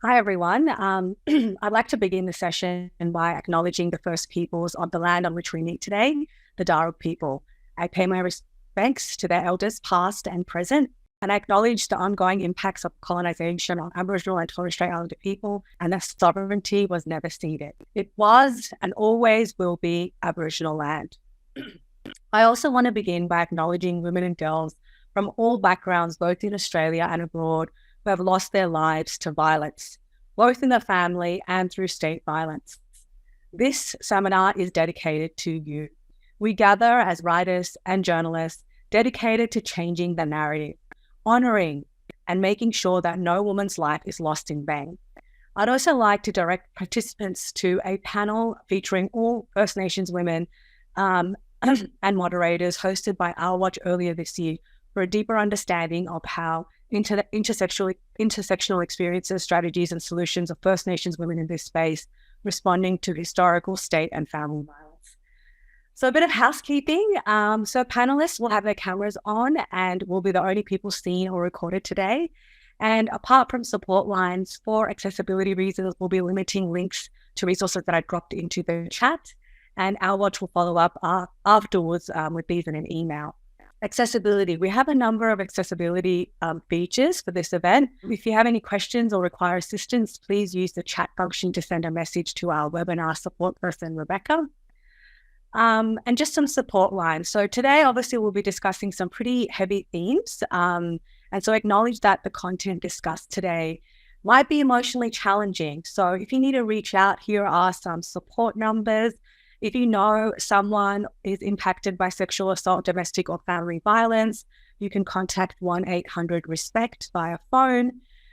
Hi, everyone. I'd like to begin the session by acknowledging the first peoples of the land on which we meet today, the Darug people. I pay my respects to their elders, past and present, and I acknowledge the ongoing impacts of colonization on Aboriginal and Torres Strait Islander people, and their sovereignty was never ceded. It was and always will be Aboriginal land. I also want to begin by acknowledging women and girls from all backgrounds, both in Australia and abroad, who have lost their lives to violence, both in the family and through state violence. This seminar is dedicated to you. We gather as writers and journalists dedicated to changing the narrative, honouring and making sure that no woman's life is lost in vain. I'd also like to direct participants to a panel featuring all First Nations women and moderators hosted by Our Watch earlier this year for a deeper understanding of how intersectional experiences, strategies, and solutions of First Nations women in this space responding to historical, state, and family violence. So a bit of housekeeping. So panelists will have their cameras on and will be the only people seen or recorded today. And apart from support lines, for accessibility reasons, we'll be limiting links to resources that I dropped into the chat. And Our Watch will follow up afterwards with these in an email. Accessibility. We have a number of accessibility features for this event. If you have any questions or require assistance, please use the chat function to send a message to our webinar support person, Rebecca. And just some support lines. So today, obviously, we'll be discussing some pretty heavy themes. And so acknowledge that the content discussed today might be emotionally challenging. So if you need to reach out, here are some support numbers. If you know someone is impacted by sexual assault, domestic or family violence, you can contact 1-800-RESPECT via phone.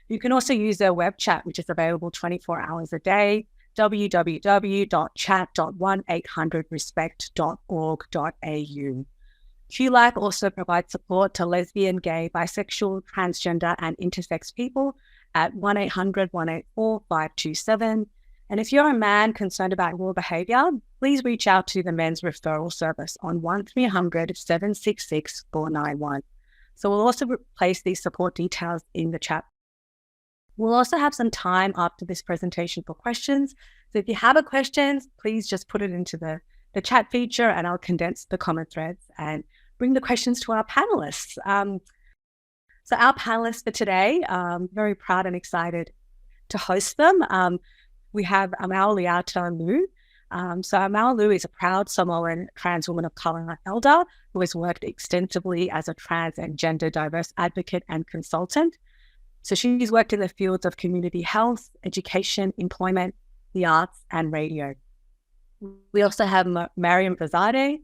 You can also use their web chat, which is available 24 hours a day, www.chat.1800respect.org.au. QLife also provides support to lesbian, gay, bisexual, transgender, and intersex people at 1-800-184-527. And if you're a man concerned about immoral behaviour, please reach out to the Men's Referral Service on 1300-766-491. So we'll also place these support details in the chat. We'll also have some time after this presentation for questions. So if you have a question, please just put it into the chat feature and I'll condense the comment threads and bring the questions to our panelists. So our panelists for today, I'm very proud and excited to host them. We have Amal Liata-Lu. So Amal Lu is a proud Samoan trans woman of colour elder who has worked extensively as a trans and gender diverse advocate and consultant. So she's worked in the fields of community health, education, employment, the arts, and radio. We also have Mariam Bazadeh.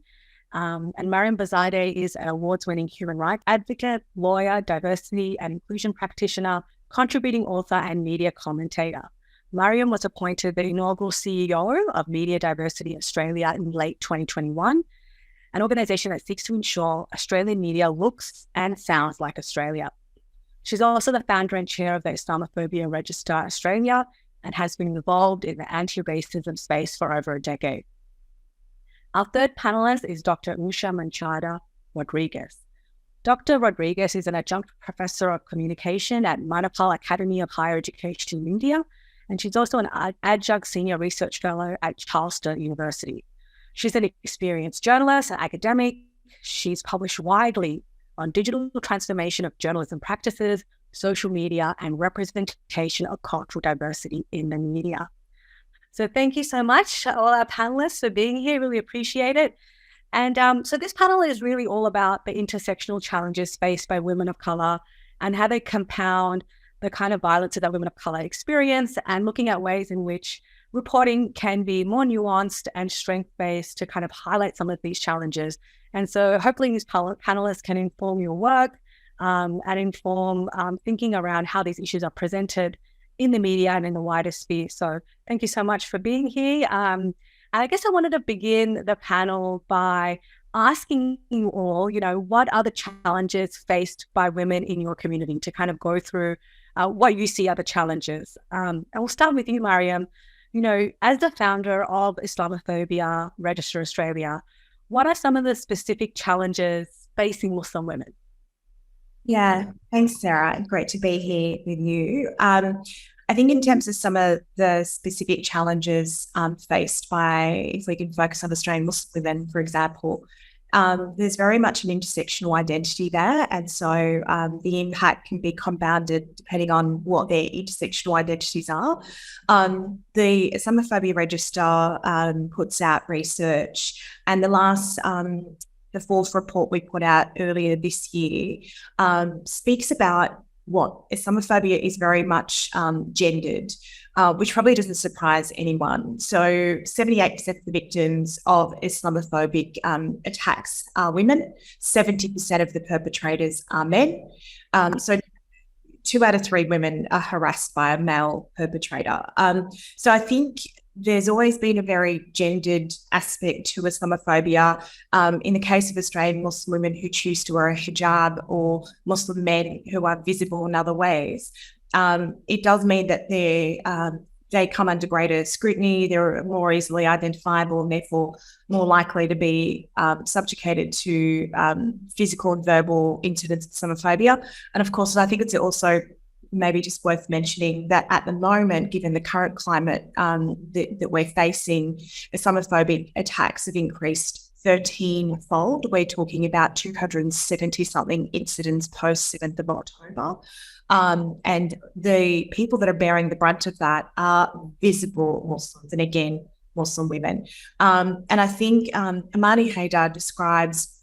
And Mariam Bazadeh is an awards-winning human rights advocate, lawyer, diversity and inclusion practitioner, contributing author, and media commentator. Mariam was appointed the inaugural CEO of Media Diversity Australia in late 2021, an organisation that seeks to ensure Australian media looks and sounds like Australia. She's also the founder and chair of the Islamophobia Register Australia and has been involved in the anti-racism space for over a decade. Our third panellist is Dr. Usha Manchada Rodriguez. Dr. Rodriguez is an adjunct professor of communication at Manipal Academy of Higher Education in India, and she's also an adjunct senior research fellow at Charleston University. She's an experienced journalist and academic. She's published widely on digital transformation of journalism practices, social media, and representation of cultural diversity in the media. So thank you so much, all our panelists, for being here. Really appreciate it. And so this panel is really all about the intersectional challenges faced by women of colour and how they compound the kind of violence that women of colour experience, and looking at ways in which reporting can be more nuanced and strength-based to kind of highlight some of these challenges. And so hopefully these panelists can inform your work and inform thinking around how these issues are presented in the media and in the wider sphere. So thank you so much for being here. And I guess I wanted to begin the panel by asking you all, what are the challenges faced by women in your community, to kind of go through what you see are the challenges. And we'll start with you, Mariam. As the founder of Islamophobia Register Australia, what are some of the specific challenges facing Muslim women? Yeah, thanks, Sarah. Great to be here with you. I think in terms of some of the specific challenges faced by, if we can focus on Australian Muslim women, for example, there's very much an intersectional identity there. And so the impact can be compounded depending on what their intersectional identities are. The Islamophobia Register puts out research, and the fourth report we put out earlier this year speaks about what Islamophobia is very much gendered, which probably doesn't surprise anyone. So 78% of the victims of Islamophobic attacks are women, 70% of the perpetrators are men. So 2 out of 3 women are harassed by a male perpetrator. So I think there's always been a very gendered aspect to Islamophobia. In the case of Australian Muslim women who choose to wear a hijab, or Muslim men who are visible in other ways, it does mean that they come under greater scrutiny. They're more easily identifiable and therefore more likely to be subjugated to physical and verbal incidents of Islamophobia. And of course, I think it's also maybe just worth mentioning that at the moment, given the current climate that we're facing, Islamophobic attacks have increased 13-fold. We're talking about 270-something incidents post 7th of October. And the people that are bearing the brunt of that are visible Muslims, and again, Muslim women. And I think Amani Haydar describes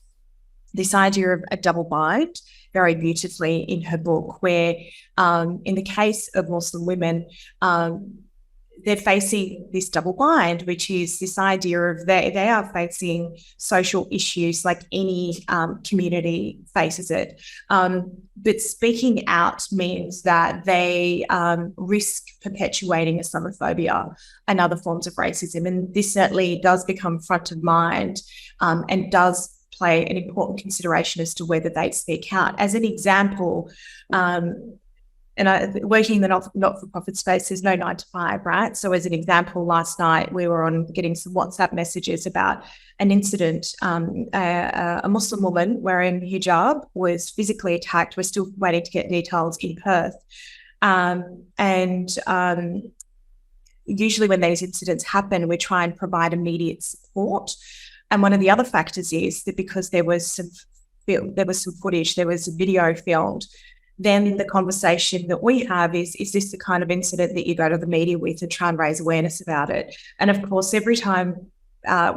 this idea of a double bind very beautifully in her book, where in the case of Muslim women, they're facing this double bind, which is this idea of they are facing social issues like any community faces it. But speaking out means that they risk perpetuating Islamophobia and other forms of racism. And this certainly does become front of mind and does play an important consideration as to whether they speak out. As an example, working in the not-for-profit space, there's no 9 to 5, right? So as an example, last night we were getting some WhatsApp messages about an incident. A Muslim woman wearing hijab was physically attacked. We're still waiting to get details in Perth. Usually when these incidents happen, we try and provide immediate support. And one of the other factors is that because there was some footage, there was a video filmed, then the conversation that we have is this the kind of incident that you go to the media with and try and raise awareness about it? And of course, every time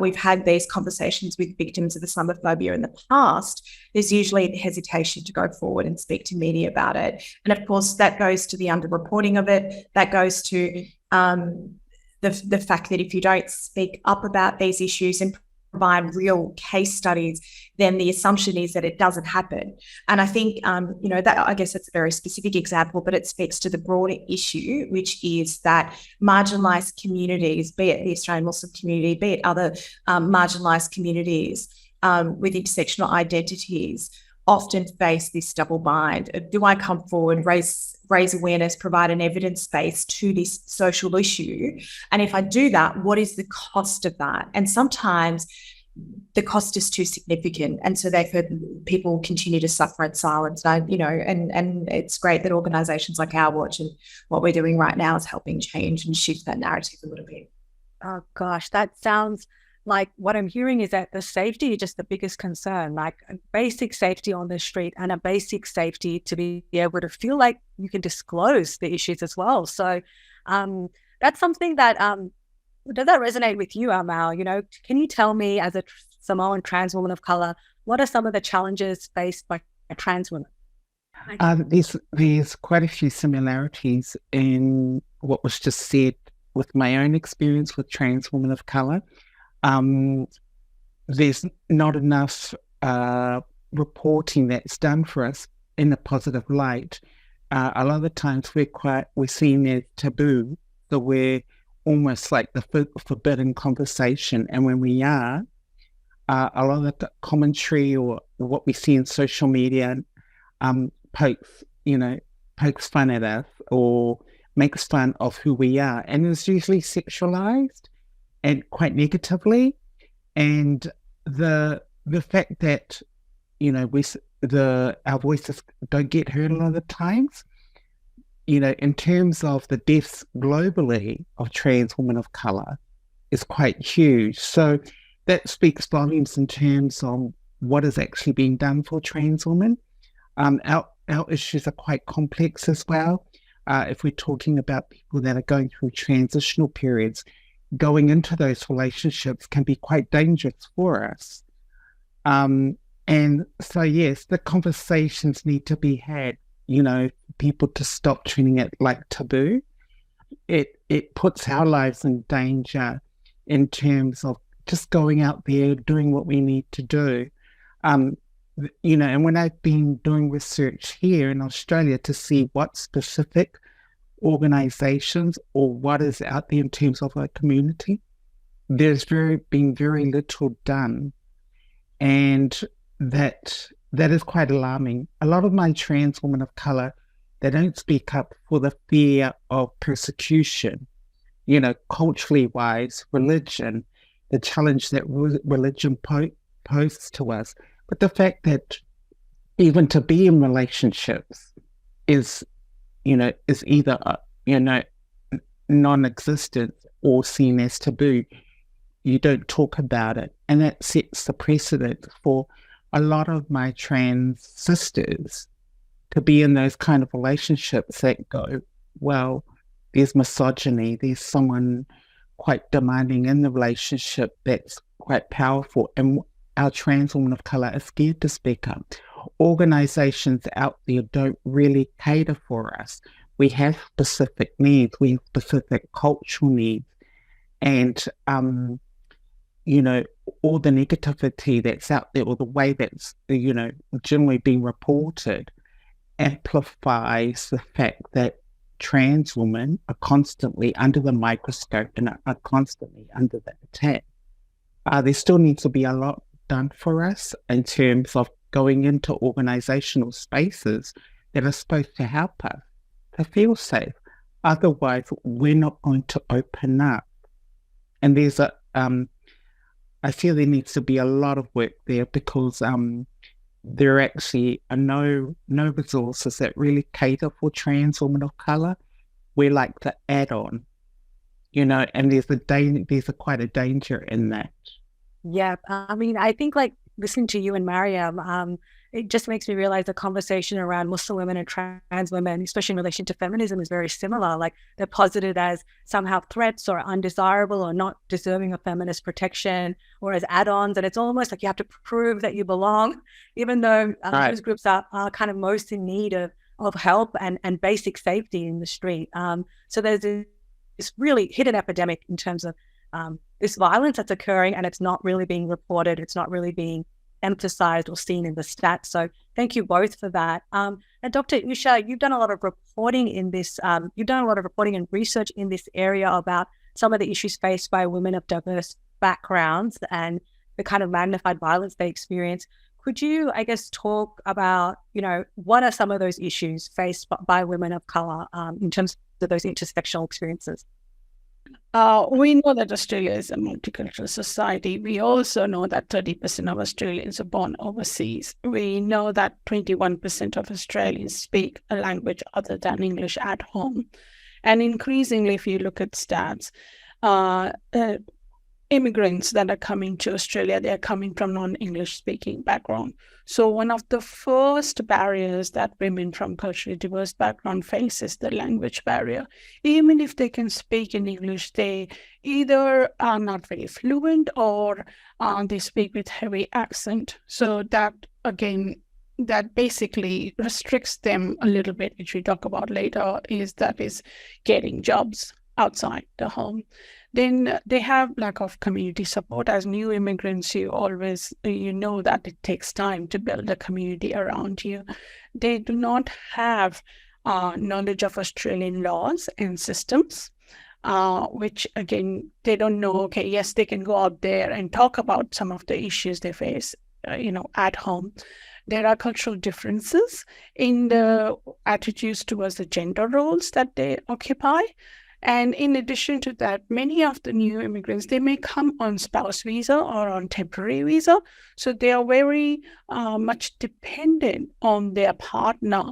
we've had these conversations with victims of Islamophobia in the past, there's usually a hesitation to go forward and speak to media about it. And of course, that goes to the underreporting of it. That goes to the fact that if you don't speak up about these issues and provide real case studies, then the assumption is that it doesn't happen. And I think, that I guess that's a very specific example, but it speaks to the broader issue, which is that marginalised communities, be it the Australian Muslim community, be it other marginalised communities with intersectional identities, often face this double bind of, do I come forward, raise awareness, provide an evidence base to this social issue? And if I do that, what is the cost of that? And sometimes the cost is too significant. And so therefore people continue to suffer in silence. And it's great that organisations like Our Watch and what we're doing right now is helping change and shift that narrative a little bit. Oh gosh, that sounds like what I'm hearing is that the safety is just the biggest concern, like a basic safety on the street and a basic safety to be able to feel like you can disclose the issues as well. So that's something that, does that resonate with you, Amal? Can you tell me, as a Samoan trans woman of colour, what are some of the challenges faced by trans women? There's quite a few similarities in what was just said with my own experience with trans women of colour. There's not enough reporting that's done for us in a positive light. A lot of the times we're seen as taboo, so we're almost like the forbidden conversation. And when we are, a lot of the commentary or what we see in social media pokes fun at us or makes fun of who we are, and it's usually sexualized and quite negatively. And the fact that our voices don't get heard a lot of the times, in terms of the deaths globally of trans women of color is quite huge. So that speaks volumes in terms of what is actually being done for trans women. Our issues are quite complex as well. If we're talking about people that are going through transitional periods, going into those relationships can be quite dangerous for us. And so, yes, the conversations need to be had, people to stop treating it like taboo. It puts our lives in danger in terms of just going out there, doing what we need to do. And when I've been doing research here in Australia to see what specific organizations or what is out there in terms of our community, there's been very little done. And that is quite alarming. A lot of my trans women of color, they don't speak up for the fear of persecution, culturally wise, religion, the challenge that religion poses to us. But the fact that even to be in relationships is either, non-existent or seen as taboo. You don't talk about it. And that sets the precedent for a lot of my trans sisters to be in those kind of relationships that go, well, there's misogyny, there's someone quite demanding in the relationship that's quite powerful, and our trans women of color are scared to speak up. Organizations out there don't really cater for us. We have specific needs, we have specific cultural needs, and all the negativity that's out there, or the way that's generally being reported, amplifies the fact that trans women are constantly under the microscope and are constantly under the attack. There still needs to be a lot done for us in terms of going into organizational spaces that are supposed to help us to feel safe. Otherwise, we're not going to open up. And there's I feel there needs to be a lot of work there, because there actually are no resources that really cater for trans women of color. We're like the add-on, and there's quite a danger in that. Yeah, I think listening to you and Mariam, it just makes me realize the conversation around Muslim women and trans women, especially in relation to feminism, is very similar. Like, they're posited as somehow threats or undesirable or not deserving of feminist protection, or as add-ons. And it's almost like you have to prove that you belong, even though those groups are kind of most in need of help and basic safety in the street. So there's this really hidden epidemic in terms of this violence that's occurring, and it's not really being reported. It's not really being emphasized or seen in the stats. So thank you both for that. And Dr. Usha, you've done a lot of reporting in this. You've done a lot of reporting and research in this area about some of the issues faced by women of diverse backgrounds and the kind of magnified violence they experience. Could you, I guess, talk about, what are some of those issues faced by women of color in terms of those intersectional experiences? We know that Australia is a multicultural society. We also know that 30% of Australians are born overseas. We know that 21% of Australians speak a language other than English at home. And increasingly, if you look at stats, immigrants that are coming to Australia, they are coming from non-English speaking background. So one of the first barriers that women from culturally diverse background face is the language barrier. Even if they can speak in English, they either are not very fluent or they speak with heavy accent. So that, again, that basically restricts them a little bit, which we talk about later, is getting jobs outside the home. Then they have lack of community support. As new immigrants, you know that it takes time to build a community around you. They do not have knowledge of Australian laws and systems, which again, they don't know, okay, yes, they can go out there and talk about some of the issues they face, at home. There are cultural differences in the attitudes towards the gender roles that they occupy. And in addition to that, many of the new immigrants, they may come on spouse visa or on temporary visa. So they are very much dependent on their partner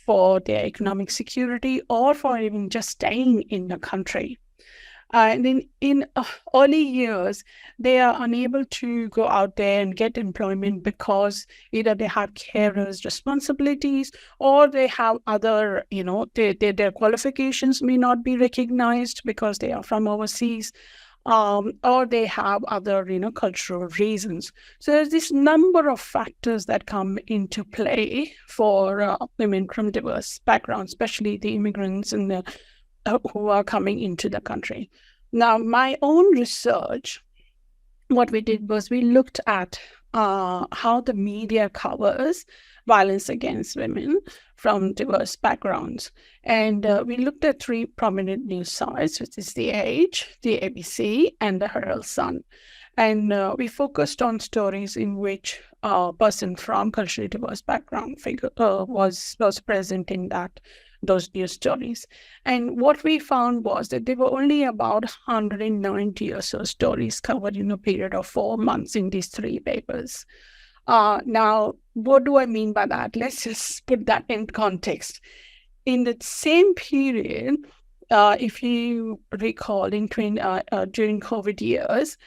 for their economic security or for even just staying in the country. And in early years, they are unable to go out there and get employment because either they have carers' responsibilities or they have other, their qualifications may not be recognized because they are from overseas, or they have other, cultural reasons. So there's this number of factors that come into play for women from diverse backgrounds, especially the immigrants and the who are coming into the country. Now, my own research, what we did was we looked at how the media covers violence against women from diverse backgrounds. And we looked at 3 prominent news sites, which is The Age, the ABC, and the Herald Sun. And we focused on stories in which a person from culturally diverse background was present in those news stories. And what we found was that there were only about 190 or so stories covered in a period of 4 months in these 3 papers. Now, what do I mean by that? Let's just put that in context. In the same period, if you recall, during COVID years,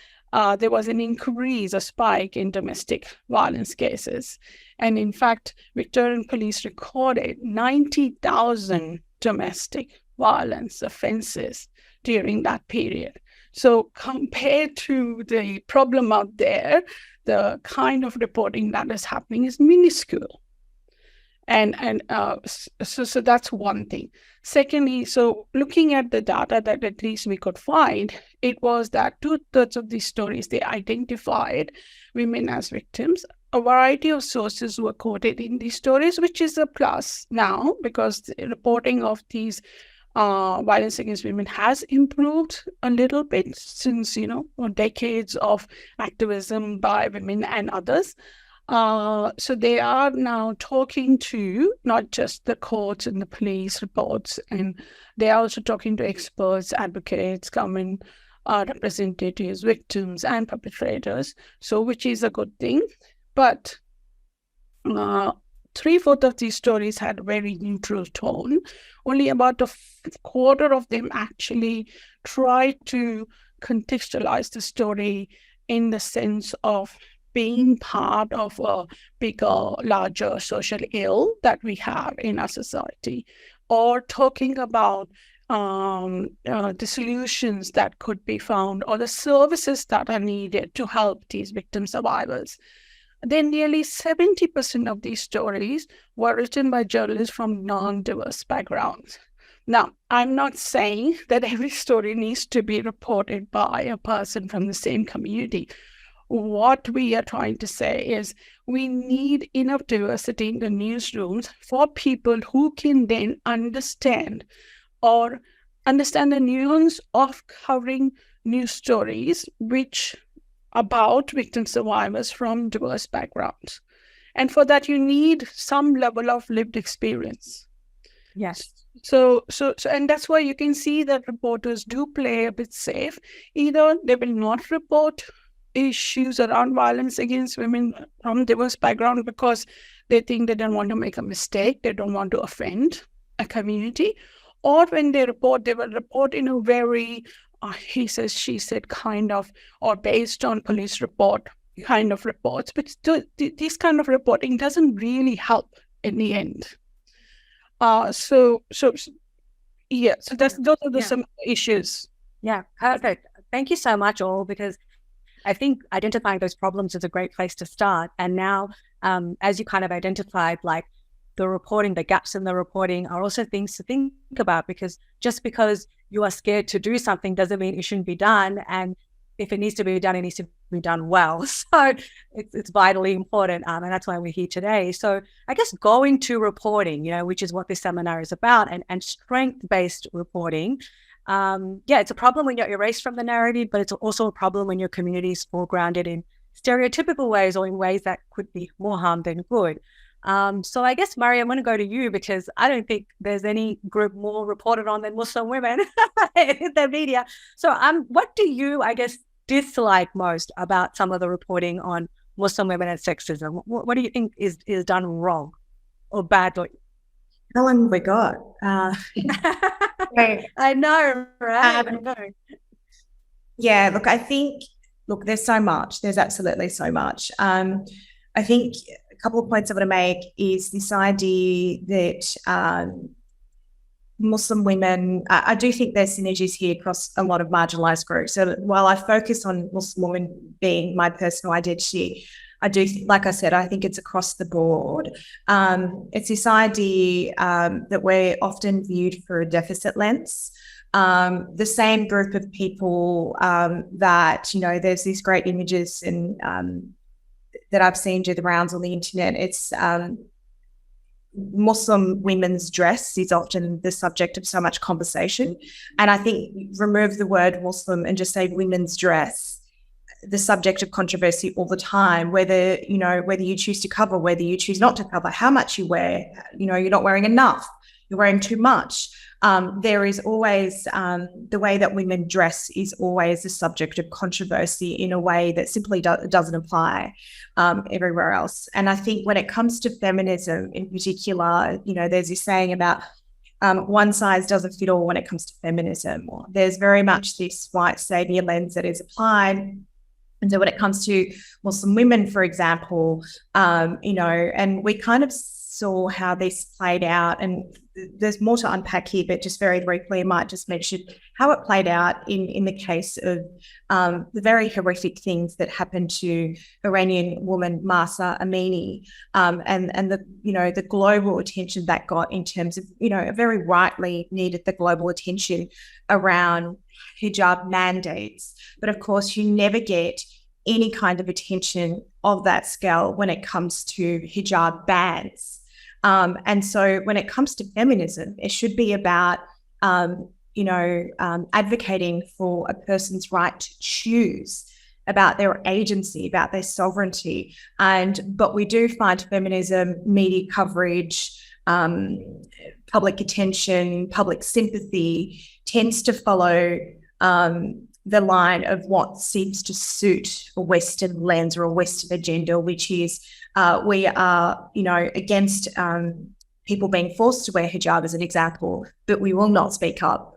there was an increase, a spike in domestic violence cases. And in fact, Victorian police recorded 90,000 domestic violence offenses during that period. So compared to the problem out there, the kind of reporting that is happening is minuscule. So that's one thing. Secondly, so looking at the data that at least we could find, it was that 2/3 of these stories, they identified women as victims. A variety of sources were quoted in these stories, which is a plus now because the reporting of these violence against women has improved a little bit since, decades of activism by women and others. So they are now talking to not just the courts and the police reports, and they are also talking to experts, advocates, government representatives, victims, and perpetrators. So, which is a good thing. But 3/4 of these stories had a very neutral tone. Only about a quarter of them actually tried to contextualize the story in the sense of being part of a bigger, larger social ill that we have in our society, or talking about the solutions that could be found or the services that are needed to help these victim survivors. Then nearly 70% of these stories were written by journalists from non-diverse backgrounds. Now, I'm not saying that every story needs to be reported by a person from the same community. What we are trying to say is we need enough diversity in the newsrooms for people who can then understand the nuance of covering news stories about victim survivors from diverse backgrounds. And for that, you need some level of lived experience. Yes. So, and that's why you can see that reporters do play a bit safe. Either they will not report issues around violence against women from diverse background because they think they don't want to make a mistake, they don't want to offend a community, or when they will report in a very he says, she said kind of, or based on police report kind of reports. But this kind of reporting doesn't really help in the end. Those are some issues. Yeah, perfect. Thank you so much, all, because I think identifying those problems is a great place to start. And now, as you kind of identified, like the reporting, the gaps in the reporting are also things to think about, because just because you are scared to do something doesn't mean it shouldn't be done. And if it needs to be done, it needs to be done well. So it's vitally important. And that's why we're here today. So I guess going to reporting, which is what this seminar is about, and strength-based reporting. It's a problem when you're erased from the narrative, but it's also a problem when your community is foregrounded in stereotypical ways or in ways that could be more harm than good. So I guess, Mari, I'm going to go to you because I don't think there's any group more reported on than Muslim women in the media. So what do you, I guess, dislike most about some of the reporting on Muslim women and sexism? What do you think is done wrong or badly? How long have we got? I know, right? I know. Yeah, look, there's so much. There's absolutely so much. I think a couple of points I want to make is this idea that Muslim women, I do think there's synergies here across a lot of marginalised groups. So while I focus on Muslim women being my personal identity, I do, like I said, I think it's across the board. It's this idea that we're often viewed through a deficit lens. The same group of people that, there's these great images and that I've seen do the rounds on the internet. It's Muslim women's dress is often the subject of so much conversation. And I think remove the word Muslim and just say women's dress, the subject of controversy all the time, whether you choose to cover, whether you choose not to cover, how much you wear, you're not wearing enough, you're wearing too much. There is always the way that women dress is always the subject of controversy in a way that simply doesn't apply everywhere else. And I think when it comes to feminism in particular, there's this saying about one size doesn't fit all when it comes to feminism. There's very much this white savior lens that is applied. And so when it comes to Muslim women, for example, and we kind of saw how this played out, and there's more to unpack here, but just very briefly, I might just mention how it played out in the case of the very horrific things that happened to Iranian woman Mahsa Amini, and the global attention that got in terms of, very rightly needed the global attention around hijab mandates. But of course, you never get any kind of attention of that scale when it comes to hijab bans. And so when it comes to feminism, it should be about, advocating for a person's right to choose, about their agency, about their sovereignty. But we do find feminism, media coverage, public attention, public sympathy tends to follow the line of what seems to suit a Western lens or a Western agenda, which is we are, against people being forced to wear hijab as an example, but we will not speak up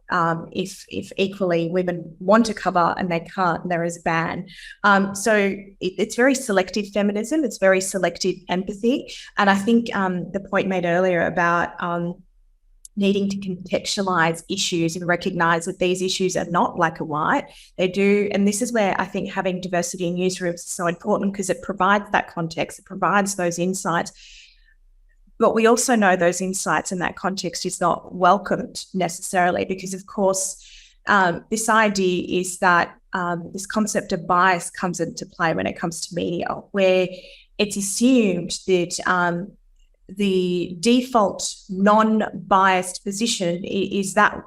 if equally women want to cover and they can't, and there is a ban. So it's very selective feminism, it's very selective empathy. And I think the point made earlier about needing to contextualize issues and recognize that these issues are not black and white. They do, and this is where I think having diversity in newsrooms is so important, because it provides that context, it provides those insights. But we also know those insights in that context is not welcomed necessarily, because of course, this idea is that this concept of bias comes into play when it comes to media, where it's assumed that the default non-biased position is that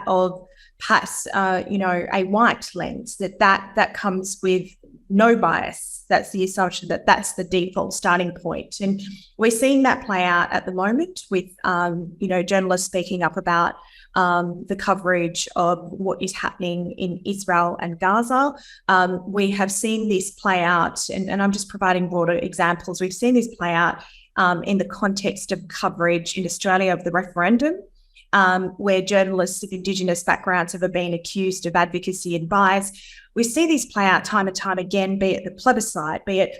of perhaps a white lens, that comes with no bias. That's the assumption that that's the default starting point. And we're seeing that play out at the moment with journalists speaking up about the coverage of what is happening in Israel and Gaza. We have seen this play out, and I'm just providing broader examples. We've seen this play out in the context of coverage in Australia of the referendum, where journalists of Indigenous backgrounds have been accused of advocacy and bias. We see these play out time and time again, be it the plebiscite, be it,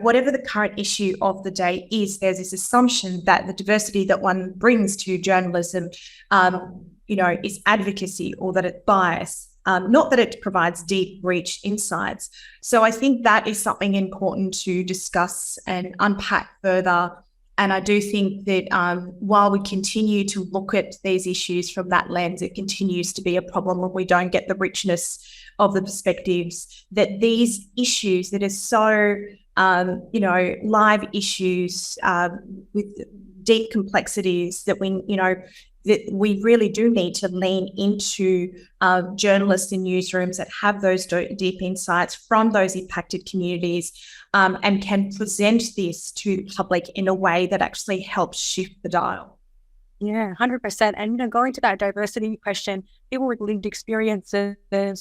whatever the current issue of the day is, there's this assumption that the diversity that one brings to journalism, is advocacy, or that it's bias. Not that it provides deep, rich insights. So I think that is something important to discuss and unpack further. And I do think that while we continue to look at these issues from that lens, it continues to be a problem when we don't get the richness of the perspectives, that these issues that are so, live issues with deep complexities that we really do need to lean into journalists in newsrooms that have those deep insights from those impacted communities, and can present this to the public in a way that actually helps shift the dial. Yeah, 100%. And going to that diversity question, people with lived experiences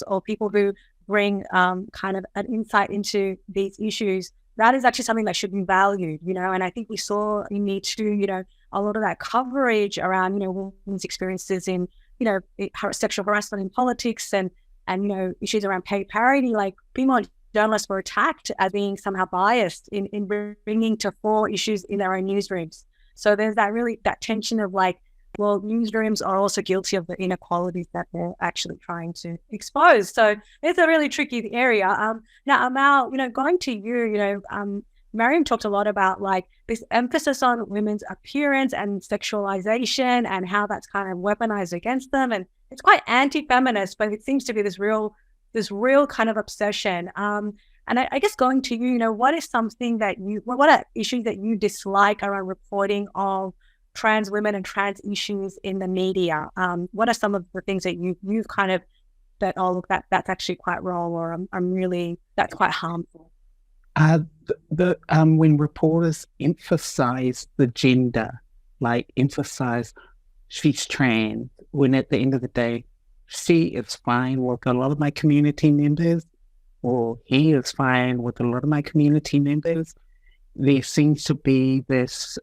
or people who bring kind of an insight into these issues, that is actually something that should be valued, and I think we saw a need to, a lot of that coverage around, women's experiences in, sexual harassment in politics and issues around pay parity, like female journalists were attacked as being somehow biased in bringing to fore issues in their own newsrooms. So there's that tension of like, well, newsrooms are also guilty of the inequalities that they're actually trying to expose. So it's a really tricky area. Now, Amal, going to you, Mariam talked a lot about like this emphasis on women's appearance and sexualization and how that's kind of weaponized against them. And it's quite anti-feminist, but it seems to be this real kind of obsession. And I guess going to you, what is something that what are issues that you dislike around reporting of trans women and trans issues in the media? What are some of the things that you've kind of that, oh, look, that's actually quite wrong, or that's quite harmful? When reporters emphasize the gender, like emphasize she's trans, when at the end of the day, she is fine with a lot of my community members, or he is fine with a lot of my community members, there seems to be this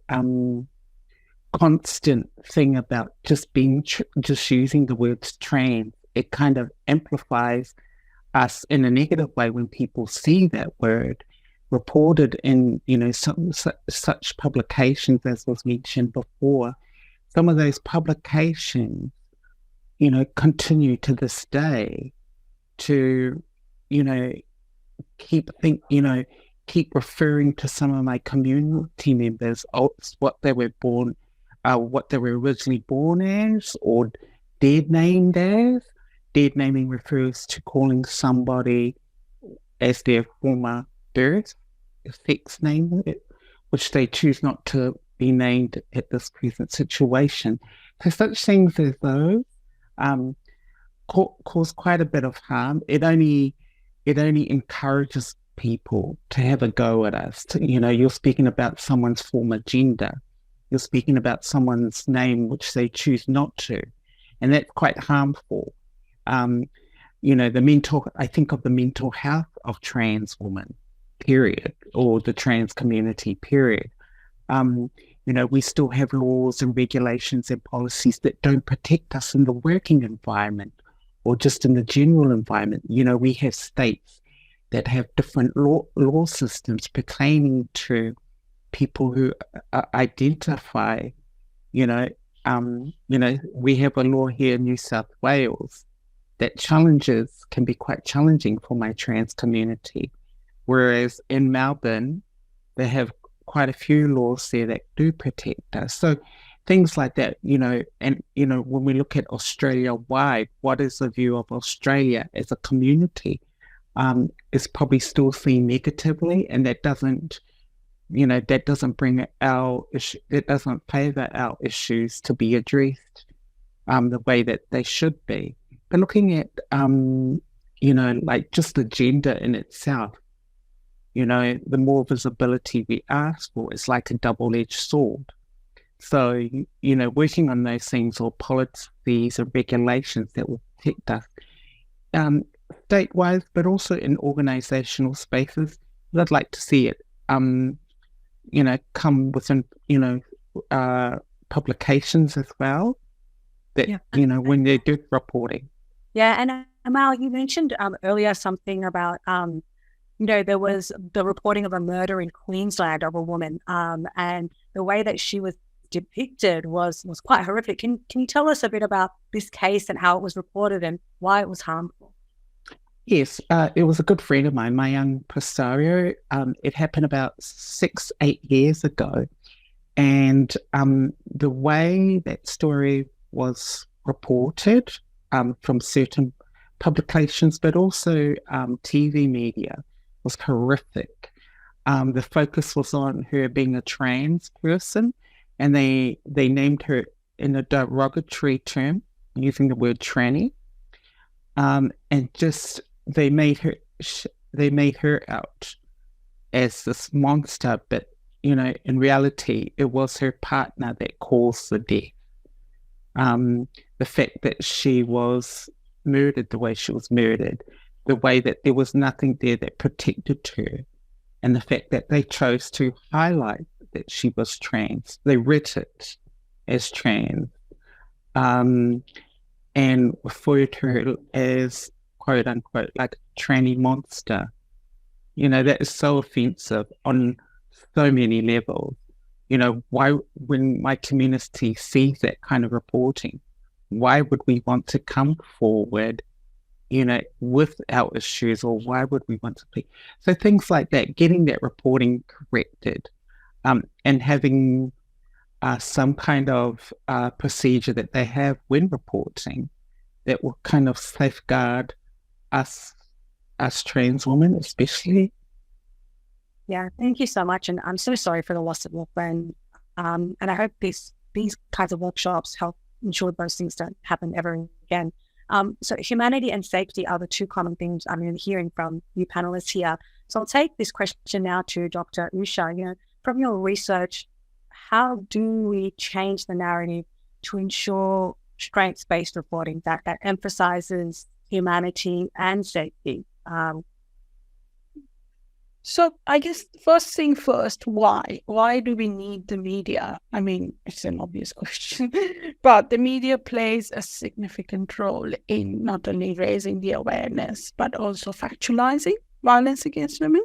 constant thing about just using the words trans. It kind of amplifies us in a negative way when people see that word reported in, such publications as was mentioned before. Some of those publications, continue to this day to, keep referring to some of my community members, what they were originally born as, or dead named as. Dead naming refers to calling somebody as their former birth, sex name, which they choose not to be named at this present situation. So such things as those cause quite a bit of harm. It only encourages people to have a go at us. You're speaking about someone's former gender. You're speaking about someone's name which they choose not to, and that's quite harmful. I think of the mental health of trans women, period, or the trans community, period. We still have laws and regulations and policies that don't protect us in the working environment or just in the general environment. We have states that have different law systems pertaining to people who identify, we have a law here in New South Wales that can be quite challenging for my trans community. Whereas in Melbourne, they have quite a few laws there that do protect us. So things like that, when we look at Australia-wide, what is the view of Australia as a community? Is probably still seen negatively, and that doesn't bring it doesn't favour our issues to be addressed the way that they should be. But looking at, like just the gender in itself, the more visibility we ask for, it's like a double-edged sword. So, working on those things, or policies or regulations that will protect us, state-wise, but also in organisational spaces, I'd like to see it, come within, publications as well, that, when they do reporting. Yeah, and Amal, you mentioned earlier something about, there was the reporting of a murder in Queensland of a woman, and the way that she was depicted was quite horrific. Can you tell us a bit about this case and how it was reported and why it was harmful? Yes, it was a good friend of mine, my young Presario. It happened about 6-8 years ago, and the way that story was reported from certain publications, but also TV media, was horrific. The focus was on her being a trans person, and they named her in a derogatory term, using the word tranny, and just they made her out as this monster, but in reality, it was her partner that caused the death. The fact that she was murdered the way she was murdered, the way that there was nothing there that protected her, and the fact that they chose to highlight that she was trans. They writ it as trans, and referred to her as, quote unquote, like a tranny monster. That is so offensive on so many levels. Why, when my community sees that kind of reporting, why would we want to come forward, with our issues, or why would we want to be? So things like that, getting that reporting corrected, and having some kind of procedure that they have when reporting that will kind of safeguard us trans women, especially. Yeah, thank you so much. And I'm so sorry for the loss of your friend. And I hope these kinds of workshops help ensure those things don't happen ever again. So humanity and safety are the two common things I'm hearing from you panelists here. So I'll take this question now to Dr. Usha. From your research, how do we change the narrative to ensure strengths-based reporting that emphasizes humanity and safety? So I guess first thing first, why? Why do we need the media? It's an obvious question, but the media plays a significant role in not only raising the awareness, but also factualizing violence against women.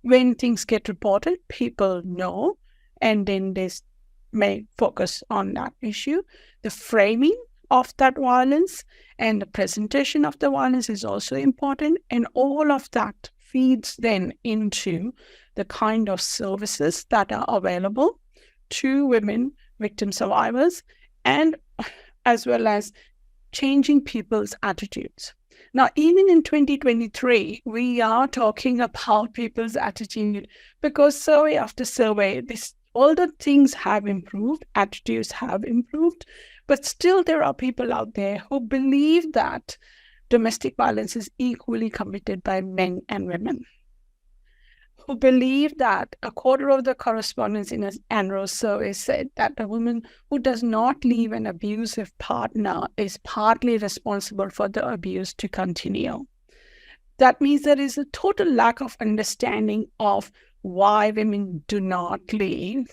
When things get reported, people know, and then they may focus on that issue. The framing of that violence and the presentation of the violence is also important, and all of that feeds then into the kind of services that are available to women, victim survivors, and as well as changing people's attitudes. Now, even in 2023, we are talking about people's attitude because survey after survey, all the things have improved, attitudes have improved, but still there are people out there who believe that domestic violence is equally committed by men and women, who believe that a quarter of the correspondents in an annual survey said that a woman who does not leave an abusive partner is partly responsible for the abuse to continue. That means there is a total lack of understanding of why women do not leave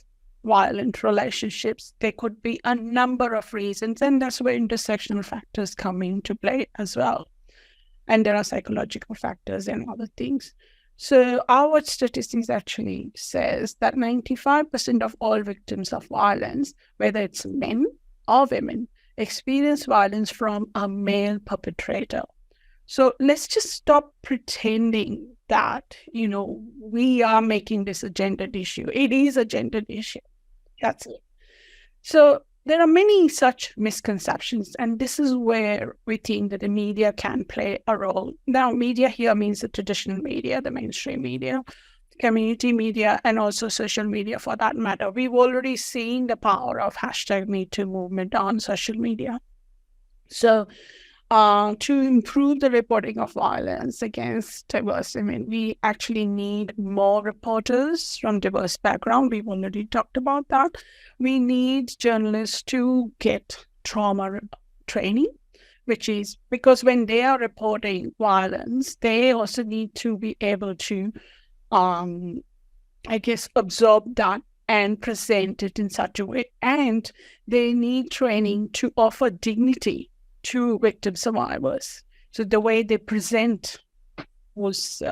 violent relationships. There could be a number of reasons, and that's where intersectional factors come into play as well. And there are psychological factors and other things. So our statistics actually says that 95% of all victims of violence, whether it's men or women, experience violence from a male perpetrator. So let's just stop pretending that, we are making this a gendered issue. It is a gendered issue. That's it. So there are many such misconceptions, and this is where we think that the media can play a role. Now, media here means the traditional media, the mainstream media, community media, and also social media for that matter. We've already seen the power of #MeToo movement on social media. So to improve the reporting of violence against diverse women, we actually need more reporters from diverse background. We've already talked about that. We need journalists to get trauma training, which is because when they are reporting violence, they also need to be able to, absorb that and present it in such a way. And they need training to offer dignity to victim survivors. So the way they present was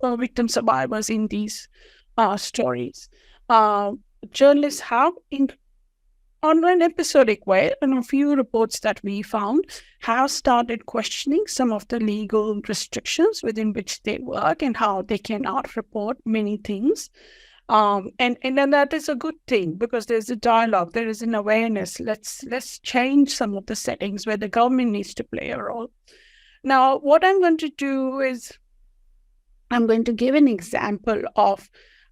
victim survivors in these stories. Journalists have, in an episodic way, and a few reports that we found have started questioning some of the legal restrictions within which they work and how they cannot report many things. And then that is a good thing because there's a dialogue, there is an awareness. Let's change some of the settings where the government needs to play a role. Now, what I'm going to do is I'm going to give an example of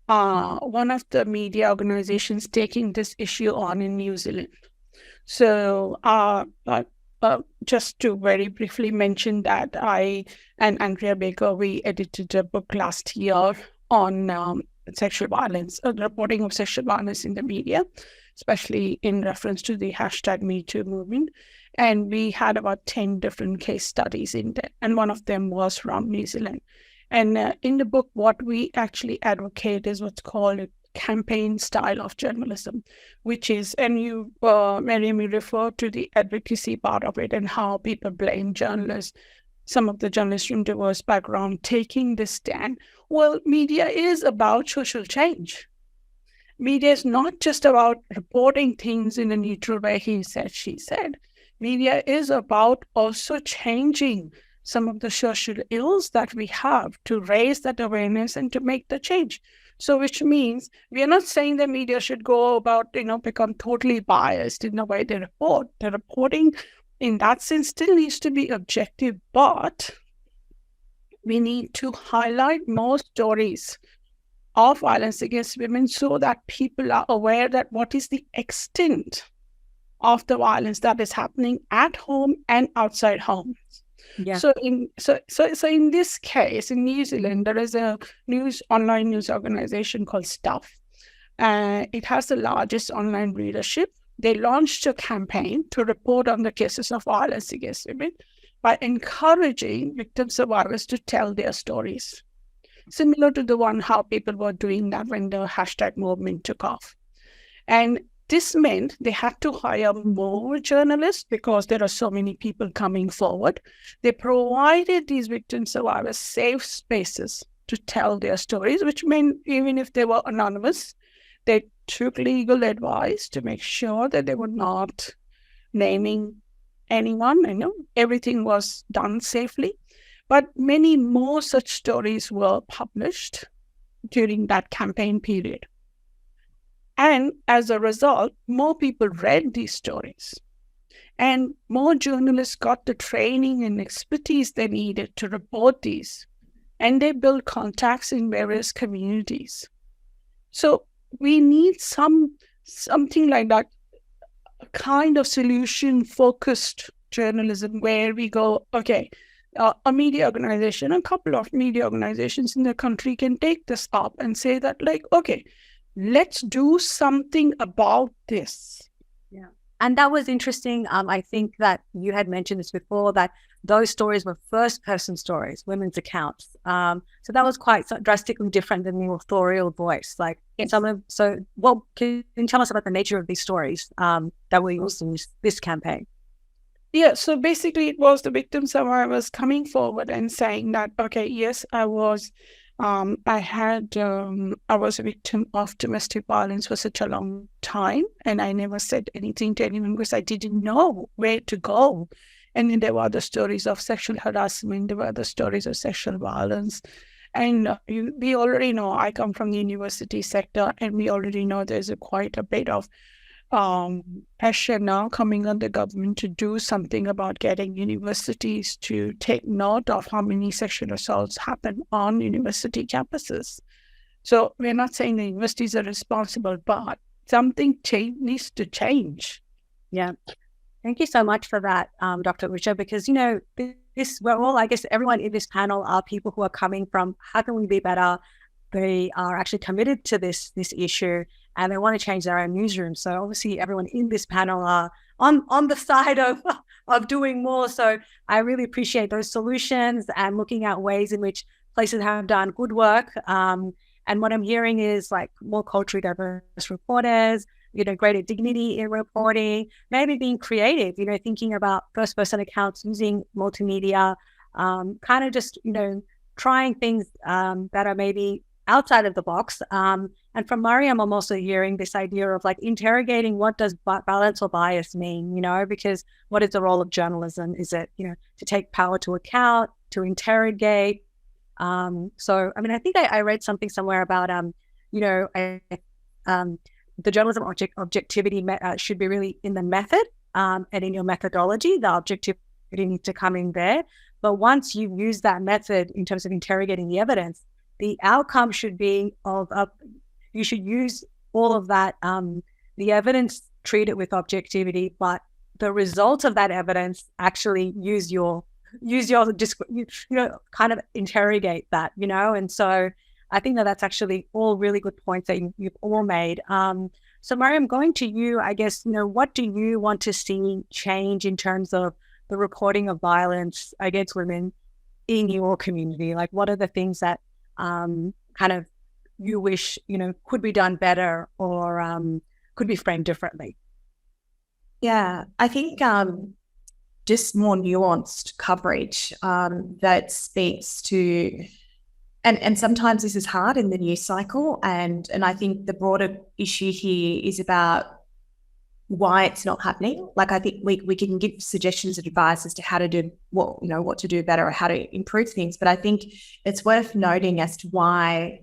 one of the media organizations taking this issue on in New Zealand. So just to very briefly mention that I and Andrea Baker, we edited a book last year on sexual violence, reporting of sexual violence in the media, especially in reference to the #MeToo movement. And we had about 10 different case studies in there. And one of them was from New Zealand. And in the book, what we actually advocate is what's called campaign style of journalism, which is, and you, Miriam, you refer to the advocacy part of it and how people blame journalists, some of the journalists from diverse background taking this stand. Well, media is about social change. Media is not just about reporting things in a neutral way, he said, she said. Media is about also changing some of the social ills that we have to raise that awareness and to make the change. So which means we are not saying that media should go about, become totally biased in the way they report. The reporting in that sense still needs to be objective, but we need to highlight more stories of violence against women so that people are aware that what is the extent of the violence that is happening at home and outside home. Yeah. So in this case, in New Zealand, there is a online news organization called Stuff. It has the largest online readership. They launched a campaign to report on the cases of violence against women by encouraging victim survivors to tell their stories, similar to the one how people were doing that when the hashtag movement took off. And this meant they had to hire more journalists because there are so many people coming forward. They provided these victim survivors safe spaces to tell their stories, which meant even if they were anonymous, they took legal advice to make sure that they were not naming anyone. Everything was done safely. But many more such stories were published during that campaign period. And as a result, more people read these stories. And more journalists got the training and expertise they needed to report these. And they built contacts in various communities. So we need something like that, a kind of solution-focused journalism where we go, okay, a media organization, a couple of media organizations in the country can take this up and say that, okay, let's do something about this. Yeah. And that was interesting. I think that you had mentioned this before, that those stories were first-person stories, women's accounts. So that was quite drastically different than the authorial voice. Yes. What can you tell us about the nature of these stories that were used in this campaign? Yeah, so basically it was the victim survivors coming forward and saying that, okay, yes, I was a victim of domestic violence for such a long time, and I never said anything to anyone because I didn't know where to go. And then there were the stories of sexual harassment, there were the stories of sexual violence. And we already know, I come from the university sector, and we already know there's quite a bit of pressure now coming on the government to do something about getting universities to take note of how many sexual assaults happen on university campuses. So we're not saying the universities are responsible, but something needs to change. Yeah. Thank you so much for that, Dr. Usha, because, we're all, I guess everyone in this panel are people who are coming from, how can we be better? They are actually committed to this issue, and they want to change their own newsroom. So obviously everyone in this panel are on the side of doing more. So I really appreciate those solutions and looking at ways in which places have done good work. And what I'm hearing is more culturally diverse reporters, greater dignity in reporting, maybe being creative, thinking about first-person accounts, using multimedia, kind of just, trying things that are maybe outside of the box. And from Mariam, I'm also hearing this idea of interrogating what does balance or bias mean, because what is the role of journalism? Is it, to take power to account, to interrogate? So, I think I read something somewhere about, the journalism objectivity should be really in the method and in your methodology. The objectivity needs to come in there. But once you use that method in terms of interrogating the evidence, the outcome should be you should use all of that, the evidence, treat it with objectivity, but the results of that evidence actually use your kind of interrogate that, and so I think that's actually all really good points that you've all made. So Mariam, going to you, I guess, what do you want to see change in terms of the reporting of violence against women in your community? What are the things that kind of you wish, could be done better or could be framed differently? Yeah, I think just more nuanced coverage that speaks to, and sometimes this is hard in the news cycle, and I think the broader issue here is about why it's not happening. Like, I think we can give suggestions and advice as to how to do what to do better or how to improve things, but I think it's worth noting as to why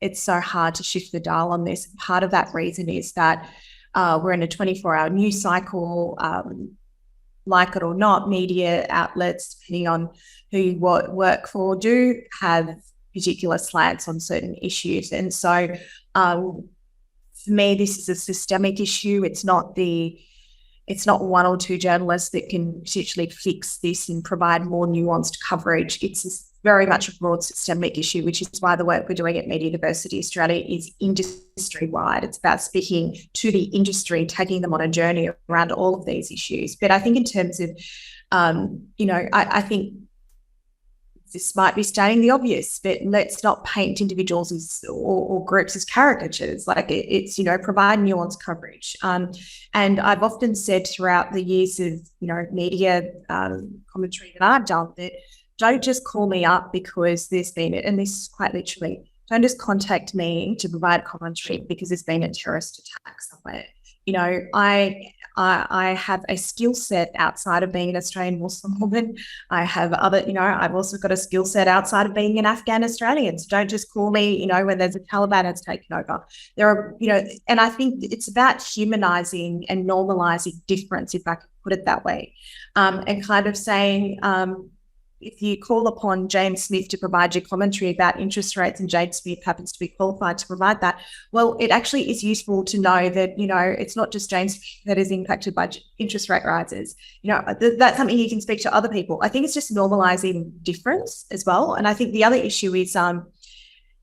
it's so hard to shift the dial on this. Part of that reason is that we're in a 24-hour news cycle. Like it or not, media outlets, depending on who you work for, do have particular slants on certain issues. And so for me, this is a systemic issue. It's not one or two journalists that can potentially fix this and provide more nuanced coverage. It's very much a broad systemic issue, which is why the work we're doing at Media Diversity Australia is industry-wide. It's about speaking to the industry, taking them on a journey around all of these issues. But I think in terms of, I think this might be stating the obvious, but let's not paint individuals or groups as caricatures. Like, it's provide nuanced coverage. And I've often said throughout the years of, media commentary that I've done that, don't just call me up because there's been, and this is quite literally, don't just contact me to provide commentary because there's been a terrorist attack somewhere. I have a skill set outside of being an Australian Muslim woman. I have other, I've also got a skill set outside of being an Afghan Australian. So don't just call me, when there's a Taliban that's taken over. There are, and I think it's about humanizing and normalizing difference, if I could put it that way, and kind of saying, if you call upon James Smith to provide your commentary about interest rates and James Smith happens to be qualified to provide that, well, it actually is useful to know that, it's not just James that is impacted by interest rate rises. That's something you can speak to other people. I think it's just normalizing difference as well. And I think the other issue is something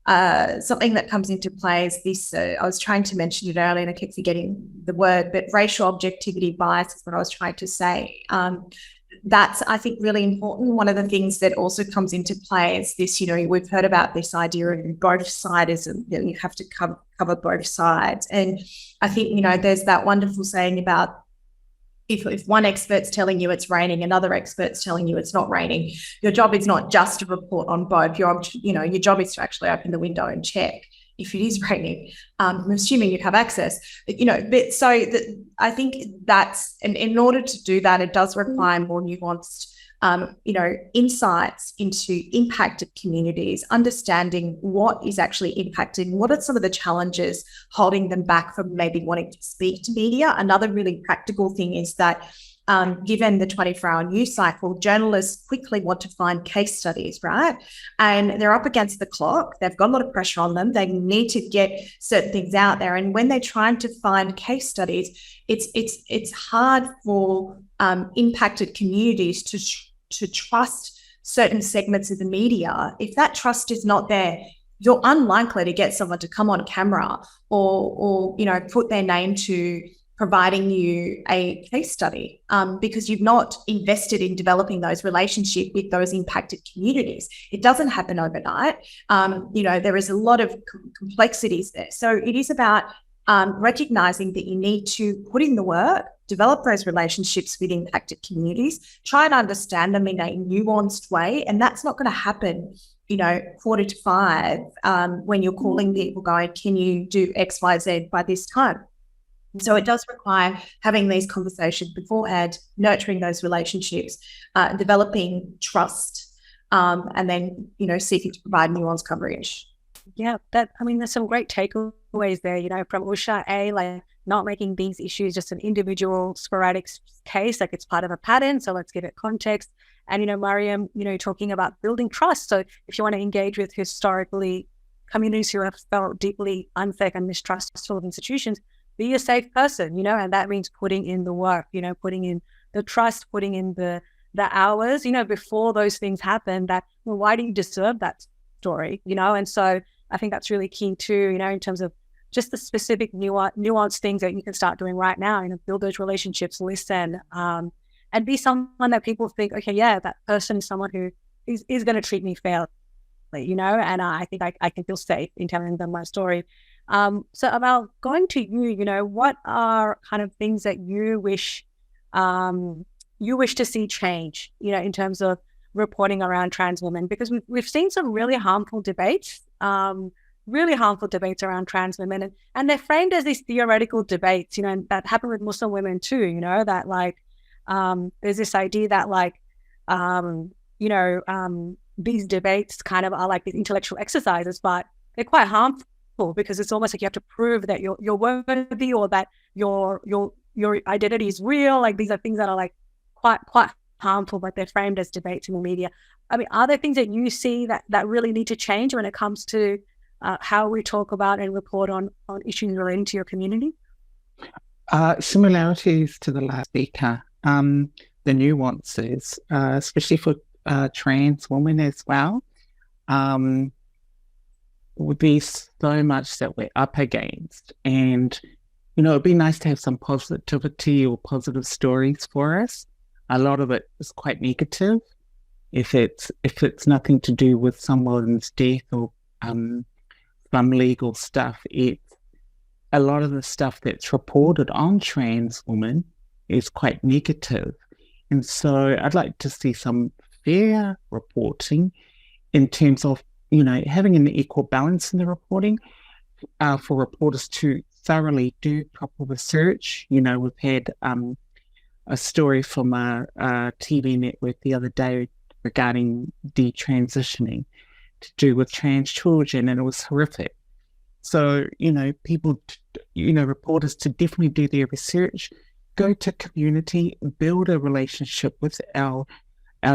that comes into play is this, I was trying to mention it earlier and I keep forgetting the word, but racial objectivity bias is what I was trying to say. That's, I think, really important. One of the things that also comes into play is this, we've heard about this idea of both sides, you have to cover both sides. And I think, there's that wonderful saying about if one expert's telling you it's raining, another expert's telling you it's not raining, your job is not just to report on both. Your job is to actually open the window and check if it is raining. I'm assuming you have access, but I think that's, and in order to do that, it does require more nuanced, insights into impacted communities, understanding what is actually impacting, what are some of the challenges holding them back from maybe wanting to speak to media. Another really practical thing is that given the 24-hour news cycle, journalists quickly want to find case studies, right? And they're up against the clock. They've got a lot of pressure on them. They need to get certain things out there. And when they're trying to find case studies, it's hard for impacted communities to trust certain segments of the media. If that trust is not there, you're unlikely to get someone to come on camera or put their name to providing you a case study because you've not invested in developing those relationships with those impacted communities. It doesn't happen overnight. There is a lot of complexities there. So it is about recognizing that you need to put in the work, develop those relationships with impacted communities, try and understand them in a nuanced way. And that's not going to happen 4:45 when you're calling people going, can you do X, Y, Z by this time? So it does require having these conversations beforehand, nurturing those relationships, developing trust, and then, seeking to provide nuanced coverage. Yeah, there's some great takeaways there, from Usha, like not making these issues just an individual sporadic case, like it's part of a pattern. So let's give it context. And, Mariam, talking about building trust. So if you want to engage with historically communities who have felt deeply unsafe and mistrustful of institutions, be a safe person, and that means putting in the work, putting in the trust, putting in the hours, before those things happen that, well, why do you deserve that story, And so I think that's really key too, in terms of just the specific nuanced things that you can start doing right now, build those relationships, listen, and be someone that people think, okay, yeah, that person is someone who is going to treat me fairly. and I think I can feel safe in telling them my story. So about going to you, what are kind of things that you wish to see change, in terms of reporting around trans women? Because we've seen some really harmful debates around trans women, and they're framed as these theoretical debates, that happen with Muslim women too, that like, there's this idea that like, these debates kind of are like these intellectual exercises, but they're quite harmful because it's almost like you have to prove that you're worthy, or that your identity is real. Like these are things that are like quite harmful, but they're framed as debates in the media. I mean, are there things that you see that really need to change when it comes to how we talk about and report on issues relating to your community? Similarities to the last speaker, the nuances, especially for trans women as well, would be so much that we're up against. And, it'd be nice to have some positivity or positive stories for us. A lot of it is quite negative. If it's nothing to do with someone's death or some legal stuff, it's a lot of the stuff that's reported on trans women is quite negative. And so I'd like to see some fair reporting in terms of, having an equal balance in the reporting, for reporters to thoroughly do proper research. We've had a story from a TV network the other day regarding detransitioning to do with trans children, and it was horrific. So, people, reporters to definitely do their research, go to community, build a relationship with our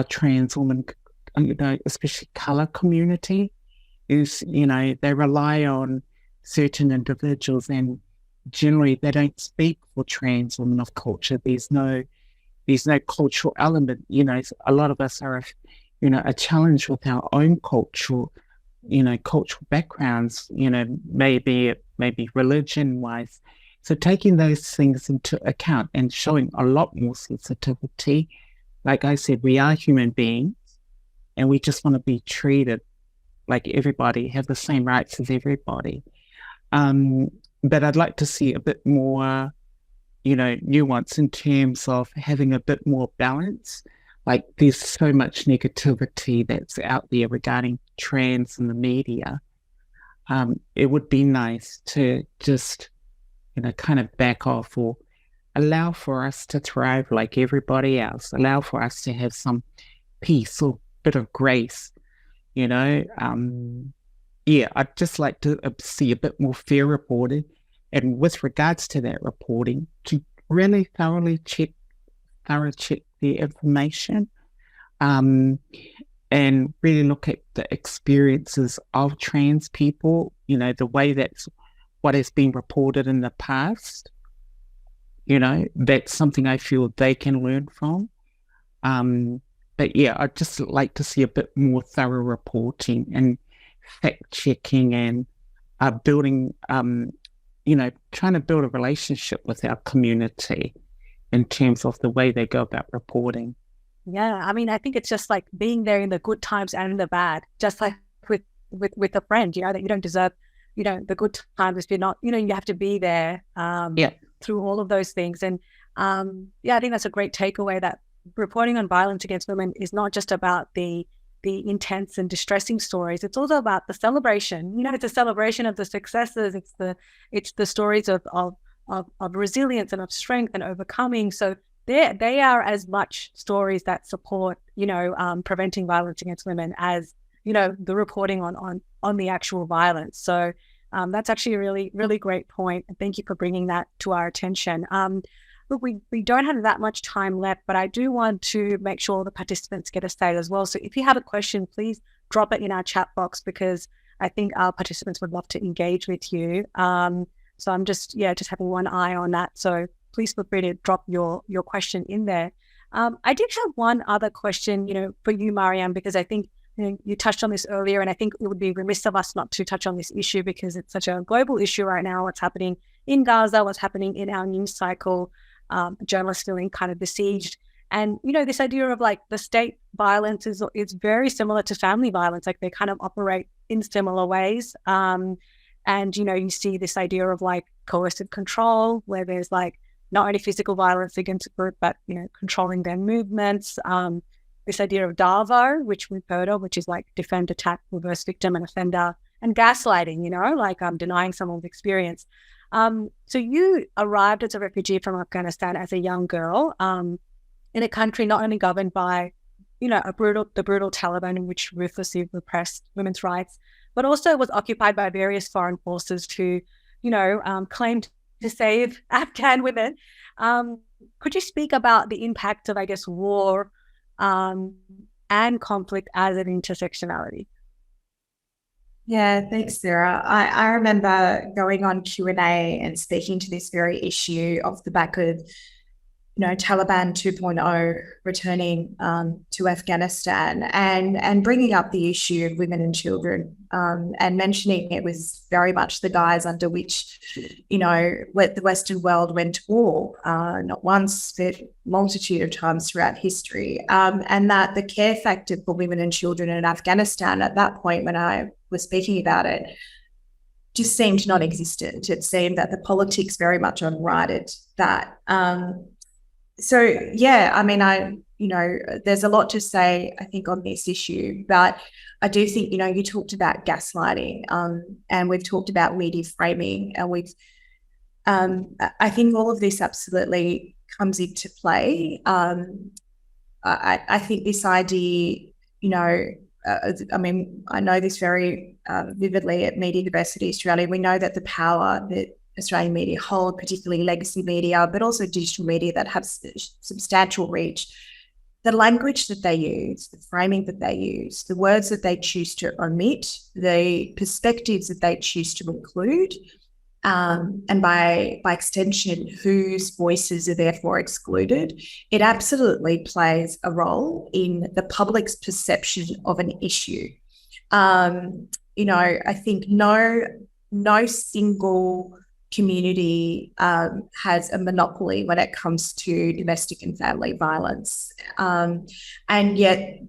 trans women, especially colour community, is, they rely on certain individuals, and generally they don't speak for trans women of culture. There's no cultural element. A lot of us are, a challenge with our own cultural backgrounds, maybe religion-wise. So taking those things into account and showing a lot more sensitivity. Like I said, we are human beings, and we just want to be treated like everybody, have the same rights as everybody. But I'd like to see a bit more, nuance in terms of having a bit more balance. Like there's so much negativity that's out there regarding trans in the media. It would be nice to just, kind of back off, or allow for us to thrive like everybody else, allow for us to have some peace or bit of grace, I'd just like to see a bit more fair reporting. And with regards to that reporting, to really thoroughly check the information, and really look at the experiences of trans people, the way that's what has been reported in the past. That's something I feel they can learn from. But I'd just like to see a bit more thorough reporting and fact-checking, and building, trying to build a relationship with our community in terms of the way they go about reporting. Yeah, I mean, I think it's just like being there in the good times and in the bad, just like with a friend, that you don't deserve, the good times if you're not, you have to be there through all of those things. And I think that's a great takeaway, that reporting on violence against women is not just about the intense and distressing stories. It's also about the celebration. It's a celebration of the successes. It's the stories of resilience and of strength and overcoming. So they are as much stories that support, preventing violence against women as, the reporting on the actual violence. So that's actually a really, really great point. And thank you for bringing that to our attention. Look, we don't have that much time left, but I do want to make sure the participants get a say as well. So if you have a question, please drop it in our chat box, because I think our participants would love to engage with you. So I'm just having one eye on that. So please feel free to drop your question in there. I did have one other question, for you, Mariam, because I think you touched on this earlier, and I think it would be remiss of us not to touch on this issue, because it's such a global issue right now. What's happening in Gaza, what's happening in our news cycle, journalists feeling kind of besieged. And, this idea of like the state violence is very similar to family violence. Like they kind of operate in similar ways. And, you see this idea of like coercive control, where there's like not only physical violence against a group, but, controlling their movements. This idea of DAVO, which we've heard of, which is like defend, attack, reverse victim and offender, and gaslighting, like denying someone's experience. So you arrived as a refugee from Afghanistan as a young girl in a country not only governed by, the brutal Taliban, which ruthlessly repressed women's rights, but also was occupied by various foreign forces who, claimed to save Afghan women. Could you speak about the impact of, I guess, war and conflict as an intersectionality? Yeah, thanks, Sarah. I remember going on Q&A and speaking to this very issue off the back of, Taliban 2.0 returning to Afghanistan and bringing up the issue of women and children and mentioning it was very much the guise under which, the Western world went to war, not once, but multitude of times throughout history. And that the care factor for women and children in Afghanistan at that point when I was speaking about it just seemed non-existent. It seemed that the politics very much overrided that. So, yeah, I mean, there's a lot to say, I think, on this issue, but I do think, you talked about gaslighting and we've talked about media framing and I think all of this absolutely comes into play. I think this idea, I know this very vividly at Media Diversity Australia. We know that the power that Australian media hold, particularly legacy media, but also digital media that have substantial reach, the language that they use, the framing that they use, the words that they choose to omit, the perspectives that they choose to include, and by extension, whose voices are therefore excluded, it absolutely plays a role in the public's perception of an issue. I think no single community has a monopoly when it comes to domestic and family violence. And yet,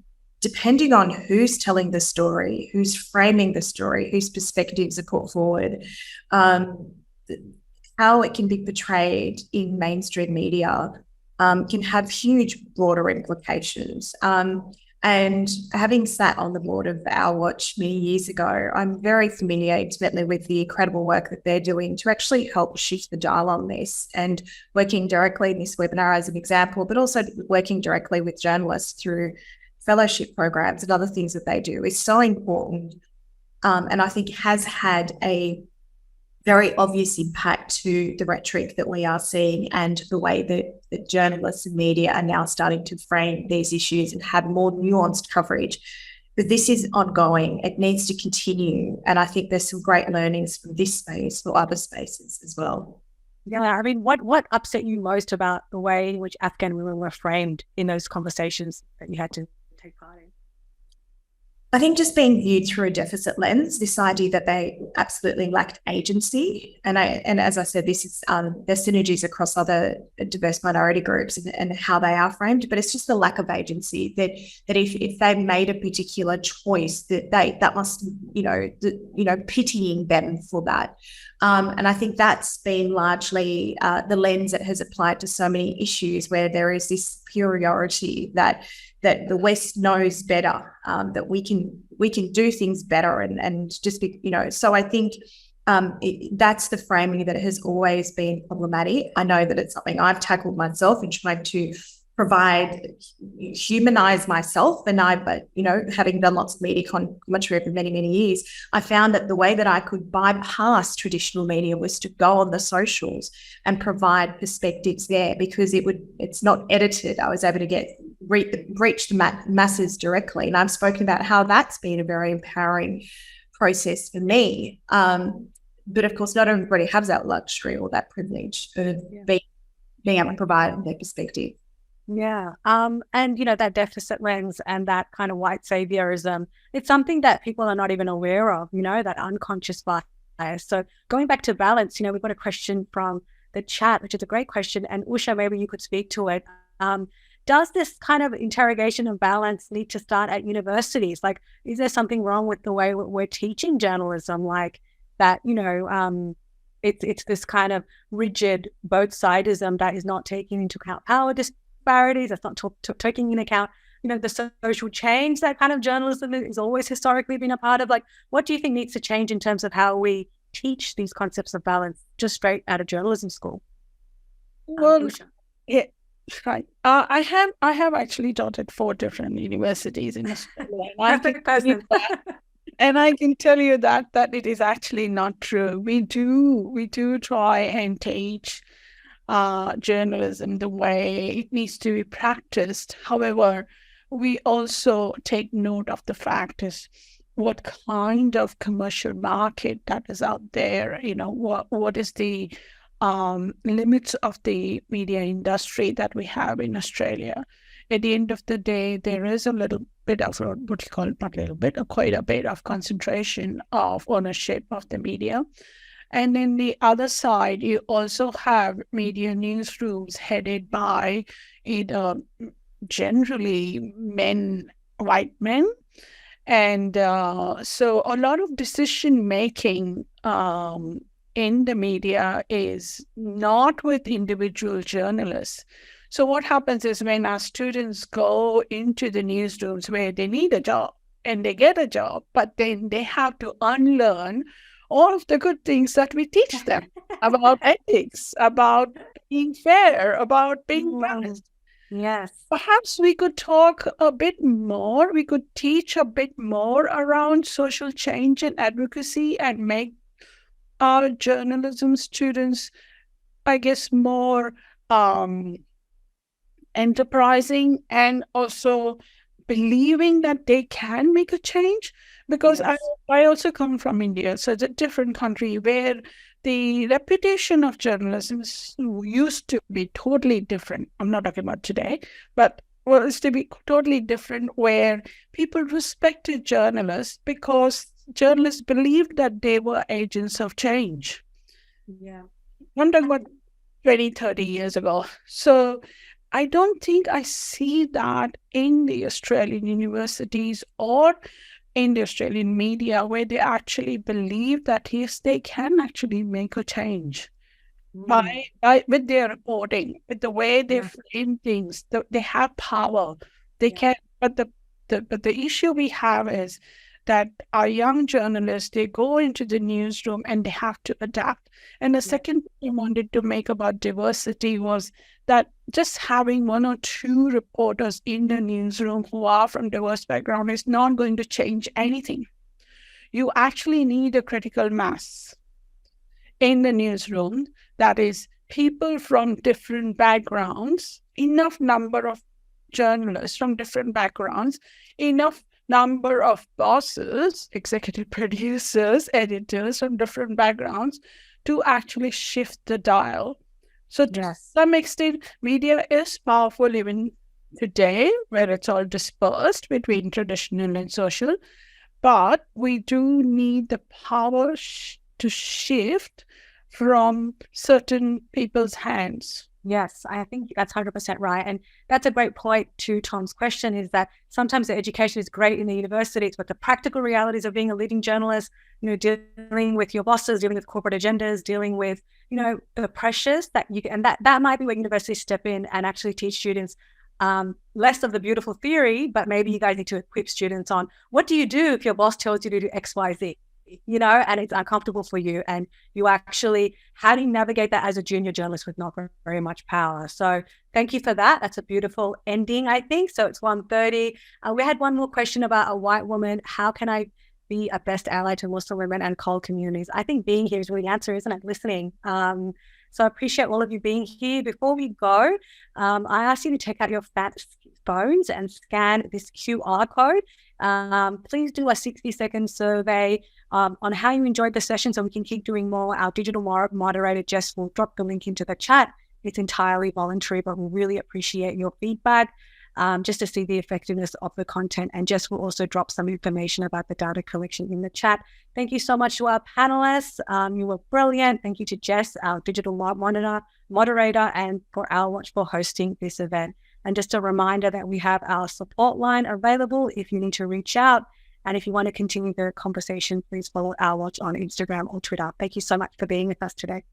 depending on who's telling the story, who's framing the story, whose perspectives are put forward, how it can be portrayed in mainstream media can have huge broader implications. And having sat on the board of Our Watch many years ago, I'm very familiar intimately with the incredible work that they're doing to actually help shift the dial on this, and working directly in this webinar as an example, but also working directly with journalists through fellowship programs and other things that they do is so important. And I think has had a very obvious impact to the rhetoric that we are seeing and the way that journalists and media are now starting to frame these issues and have more nuanced coverage. But this is ongoing. It needs to continue. And I think there's some great learnings from this space for other spaces as well. Yeah, I mean, what upset you most about the way in which Afghan women were framed in those conversations that you had to take part in? I think just being viewed through a deficit lens, this idea that they absolutely lacked agency. And as I said, this is there's synergies across other diverse minority groups and how they are framed, but it's just the lack of agency that if they made a particular choice, that must, pitying them for that. And I think that's been largely the lens that has applied to so many issues where there is this superiority that the West knows better, that we can do things better and just be, so I think that's the framing that has always been problematic. I know that it's something I've tackled myself in trying to humanize myself. And having done lots of media commentary for many, many years, I found that the way that I could bypass traditional media was to go on the socials and provide perspectives there, because it's not edited. I was able to reach the masses directly. And I've spoken about how that's been a very empowering process for me. But of course, not everybody has that luxury or that privilege of being able to provide their perspective. Yeah. And, that deficit lens and that kind of white saviorism, it's something that people are not even aware of, that unconscious bias. So going back to balance, we've got a question from the chat, which is a great question. And Usha, maybe you could speak to it. does this kind of interrogation of balance need to start at universities? Like, is there something wrong with the way we're teaching journalism? Like that, it's this kind of rigid both-sidism that is not taking into account power disparities. That's not taking into account, the social change that kind of journalism has always historically been a part of. Like, what do you think needs to change in terms of how we teach these concepts of balance just straight out of journalism school? Well, yeah. Right. I have actually taught at 4 different universities in Australia. And I can tell you that it is actually not true. We do try and teach journalism the way it needs to be practiced. However, we also take note of the fact is what kind of commercial market that is out there. What is the limits of the media industry that we have in Australia. At the end of the day, there is a little bit of quite a bit of concentration of ownership of the media. And then the other side, you also have media newsrooms headed by either generally white men. And so a lot of decision making in the media is not with individual journalists. So what happens is when our students go into the newsrooms where they need a job and they get a job, but then they have to unlearn all of the good things that we teach them about ethics, about being fair, about being balanced. Yes. Perhaps we could talk a bit more, we could teach a bit more around social change and advocacy and make our journalism students, I guess, more enterprising and also believing that they can make a change. Because yes. I also come from India, so it's a different country where the reputation of journalism used to be totally different. I'm not talking about today, but it's to be totally different, where people respected journalists because journalists believed that they were agents of change. Yeah. I'm talking about 20, 30 years ago. So I don't think I see that in the Australian universities or in the Australian media, where they actually believe that, yes, they can actually make a change by with their reporting, with the way they frame things. They have power. They can. But the issue we have is that our young journalists, they go into the newsroom and they have to adapt. And the second thing I wanted to make about diversity was that just having 1 or 2 reporters in the newsroom who are from diverse background is not going to change anything. You actually need a critical mass in the newsroom, that is people from different backgrounds, enough number of journalists from different backgrounds, enough number of bosses, executive producers, editors from different backgrounds to actually shift the dial. So to some extent, media is powerful even today, where it's all dispersed between traditional and social. But we do need the power to shift from certain people's hands. Yes, I think that's 100% right. And that's a great point to Tom's question, is that sometimes the education is great in the universities, but the practical realities of being a leading journalist, dealing with your bosses, dealing with corporate agendas, dealing with, the pressures that you can, and that might be where universities step in and actually teach students less of the beautiful theory, but maybe you guys need to equip students on what do you do if your boss tells you to do X, Y, Z? And it's uncomfortable for you, and you actually, how do you navigate that as a junior journalist with not very much power? So thank you for that. That's a beautiful ending, I think. So it's 1:30. We had one more question about a white woman. How can I be a best ally to Muslim women and COL communities? I think being here is really the answer, isn't it? Listening. So I appreciate all of you being here. Before we go, I ask you to take out your phones and scan this QR code. Please do a 60-second survey on how you enjoyed the session so we can keep doing more. Our digital moderator, Jess, will drop the link into the chat. It's entirely voluntary, but we really appreciate your feedback. just to see the effectiveness of the content. And Jess will also drop some information about the data collection in the chat. Thank you so much to our panelists. You were brilliant. Thank you to Jess, our digital moderator, and for our watch for hosting this event. And just a reminder that we have our support line available if you need to reach out. And if you want to continue the conversation, please follow Our Watch on Instagram or Twitter. Thank you so much for being with us today.